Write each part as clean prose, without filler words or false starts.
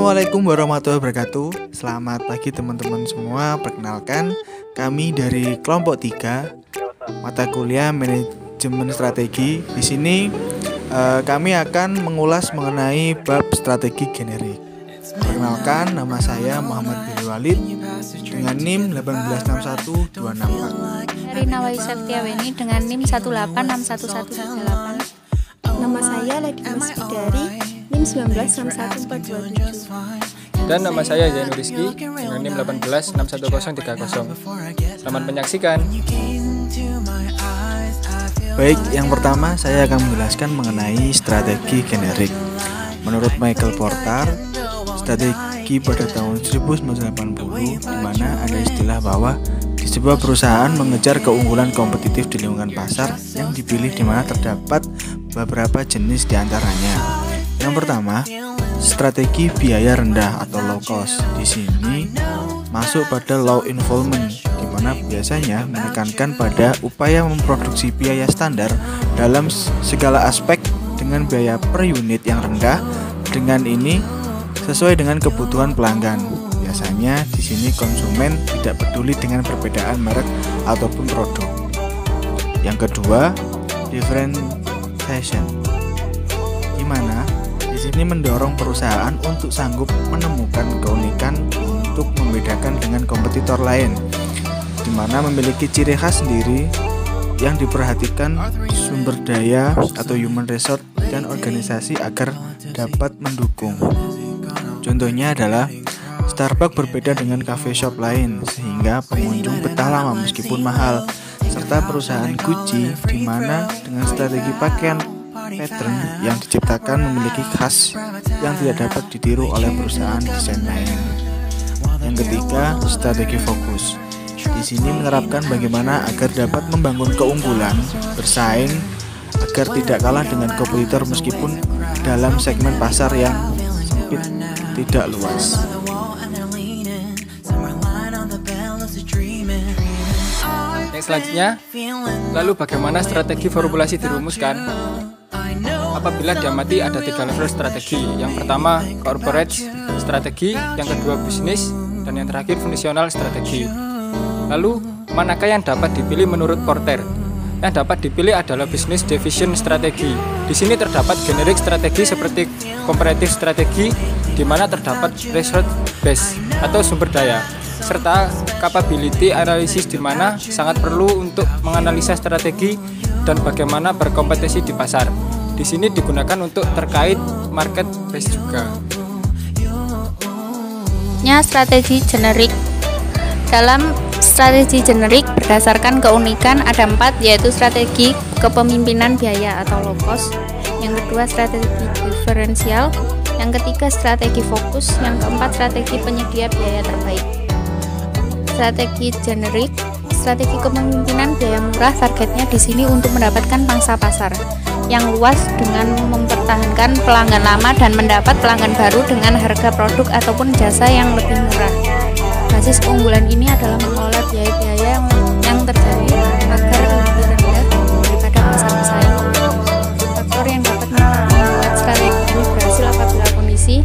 Assalamualaikum warahmatullahi wabarakatuh. Selamat pagi teman-teman semua. Perkenalkan, kami dari kelompok 3 mata kuliah manajemen strategi. Di sini kami akan mengulas mengenai bab strategi generik. Perkenalkan, nama saya Muhammad bin Walid dengan NIM 1861264. Rina Waiseptiaweni dengan NIM 1861118. Nama saya Lady Mas Bidari, NIM 1961427. Dan nama saya Zainul Rizky dengan NIM 1861030. Selamat menyaksikan. Baik, yang pertama saya akan menjelaskan mengenai strategi generik. Menurut Michael Porter, strategi pada tahun 1980 di mana ada istilah bahwa di sebuah perusahaan mengejar keunggulan kompetitif di lingkungan pasar yang dipilih di mana terdapat beberapa jenis diantaranya. Yang pertama, strategi biaya rendah atau low cost. Di sini masuk pada low involvement, di mana biasanya menekankan pada upaya memproduksi biaya standar dalam segala aspek dengan biaya per unit yang rendah. Dengan ini sesuai dengan kebutuhan pelanggan. Biasanya di sini konsumen tidak peduli dengan perbedaan merek ataupun produk. Yang kedua, differentiation, di mana di sini mendorong perusahaan untuk sanggup menemukan keunikan untuk membedakan dengan kompetitor lain, di mana memiliki ciri khas sendiri yang diperhatikan sumber daya atau human resource dan organisasi agar dapat mendukung. Contohnya adalah Starbucks berbeda dengan cafe shop lain sehingga pengunjung betah lama meskipun mahal, serta perusahaan Gucci di mana dengan strategi pakaian pattern yang diciptakan memiliki khas yang tidak dapat ditiru oleh perusahaan desain lain. Yang ketiga, strategi fokus. Di sini menerapkan bagaimana agar dapat membangun keunggulan, bersaing agar tidak kalah dengan kompetitor meskipun dalam segmen pasar yang sempit tidak luas. Yang selanjutnya, lalu bagaimana strategi formulasi dirumuskan? Apabila diamati ada 3 level strategi. Yang pertama corporate strategi, yang kedua bisnis, dan yang terakhir fungsional strategi. Lalu manakah yang dapat dipilih menurut Porter? Yang dapat dipilih adalah business division strategi. Di sini terdapat generik strategi seperti comparative strategi, di mana terdapat resource base atau sumber daya, serta capability analysis di mana sangat perlu untuk menganalisa strategi dan bagaimana berkompetisi di pasar. Di sini digunakan untuk terkait market base juga. Strategi generik. Dalam strategi generik berdasarkan keunikan ada 4, yaitu strategi kepemimpinan biaya atau low cost, yang kedua strategi diferensial, yang ketiga strategi fokus, yang keempat strategi penyedia biaya terbaik. Strategi generik, strategi kepemimpinan biaya murah, targetnya di sini untuk mendapatkan pangsa pasar yang luas dengan mempertahankan pelanggan lama dan mendapat pelanggan baru dengan harga produk ataupun jasa yang lebih murah. Basis keunggulan ini adalah mengelola biaya-biaya yang terjadi agar lebih rendah daripada pasar pesaing. Faktor yang dapat membuat strategi ini berhasil apabila kondisi.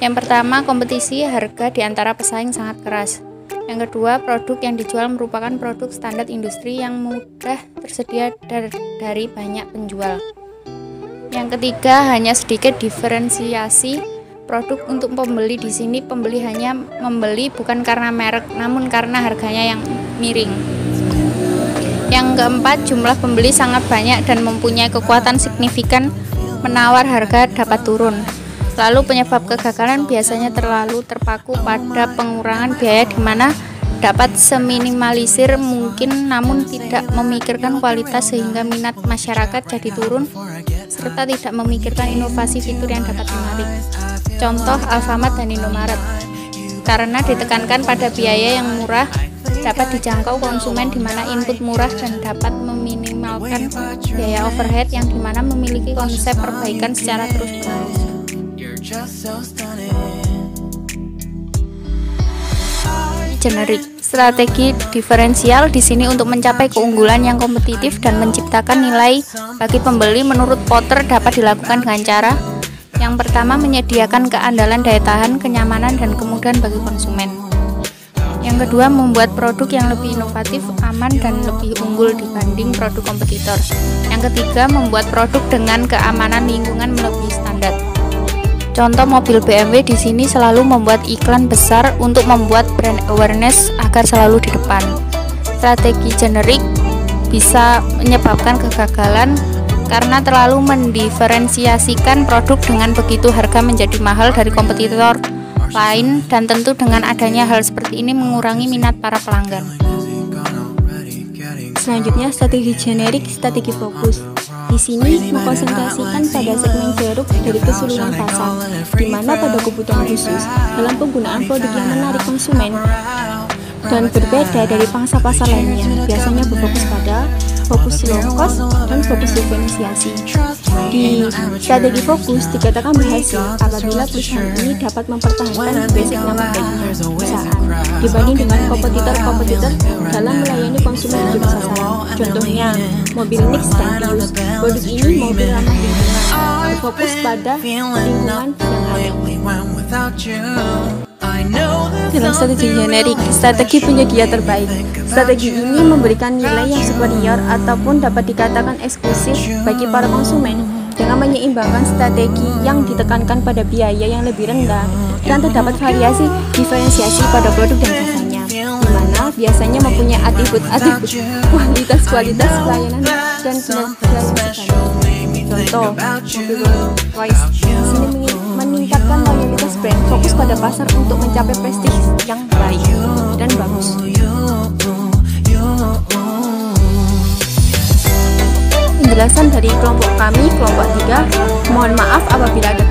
Yang pertama, kompetisi harga di antara pesaing sangat keras. Yang kedua, produk yang dijual merupakan produk standar industri yang mudah tersedia dari banyak penjual. Yang ketiga, hanya sedikit diferensiasi produk untuk pembeli. Di sini pembeli hanya membeli bukan karena merek, namun karena harganya yang miring. Yang keempat, jumlah pembeli sangat banyak dan mempunyai kekuatan signifikan menawar harga dapat turun. Lalu penyebab kegagalan biasanya terlalu terpaku pada pengurangan biaya di mana dapat seminimalisir mungkin namun tidak memikirkan kualitas sehingga minat masyarakat jadi turun serta tidak memikirkan inovasi fitur yang dapat menarik. Contoh Alfamart dan Indomaret. Karena ditekankan pada biaya yang murah dapat dijangkau konsumen di mana input murah dan dapat meminimalkan biaya overhead yang di mana memiliki konsep perbaikan secara terus-menerus. Generik. Strategi diferensial di sini untuk mencapai keunggulan yang kompetitif dan menciptakan nilai bagi pembeli menurut Porter dapat dilakukan dengan cara Yang pertama, menyediakan keandalan daya tahan, kenyamanan, dan kemudahan bagi konsumen. Yang kedua, membuat produk yang lebih inovatif, aman, dan lebih unggul dibanding produk kompetitor. Yang ketiga, membuat produk dengan keamanan lingkungan melebihi standar. Contoh mobil BMW di sini selalu membuat iklan besar untuk membuat brand awareness agar selalu di depan. Strategi generik bisa menyebabkan kegagalan karena terlalu mendiferensiasikan produk dengan begitu harga menjadi mahal dari kompetitor lain, dan tentu dengan adanya hal seperti ini mengurangi minat para pelanggan. Selanjutnya, strategi generik, strategi fokus. Di sini mengkonsentrasikan pada segmen jeruk dari keseluruhan pasar, di mana pada kebutuhan khusus dalam penggunaan produk yang menarik konsumen dan berbeda dari pangsa pasar lainnya, biasanya berfokus pada fokus low cost dan fokus diferensiasi. Di strategi fokus dikatakan berhasil apabila perusahaan ini dapat mempertahankan basic nama baik perusahaan dibanding dengan kompetitor-kompetitor dalam melayani konsumen yang jadi sasaran. Contohnya, mobil Nix dan Prius. Produk ini mobil ramah lingkungan, berfokus pada lingkungan yang ramah. Dalam strategi generik, strategi penyedia terbaik. Strategi ini memberikan nilai yang superior ataupun dapat dikatakan eksklusif bagi para konsumen dengan menyeimbangkan strategi yang ditekankan pada biaya yang lebih rendah dan terdapat variasi diferensiasi pada produk dan jasanya, di mana biasanya mempunyai atribut kualitas pelayanan dan kinerja yang sebanding. Contoh, mobil Rolls-Royce sini meningkatkan loyalitas brand, fokus pada pasar untuk mencapai prestis yang baik dan bagus. Penjelasan dari kelompok kami, kelompok 3. Mohon maaf apabila ada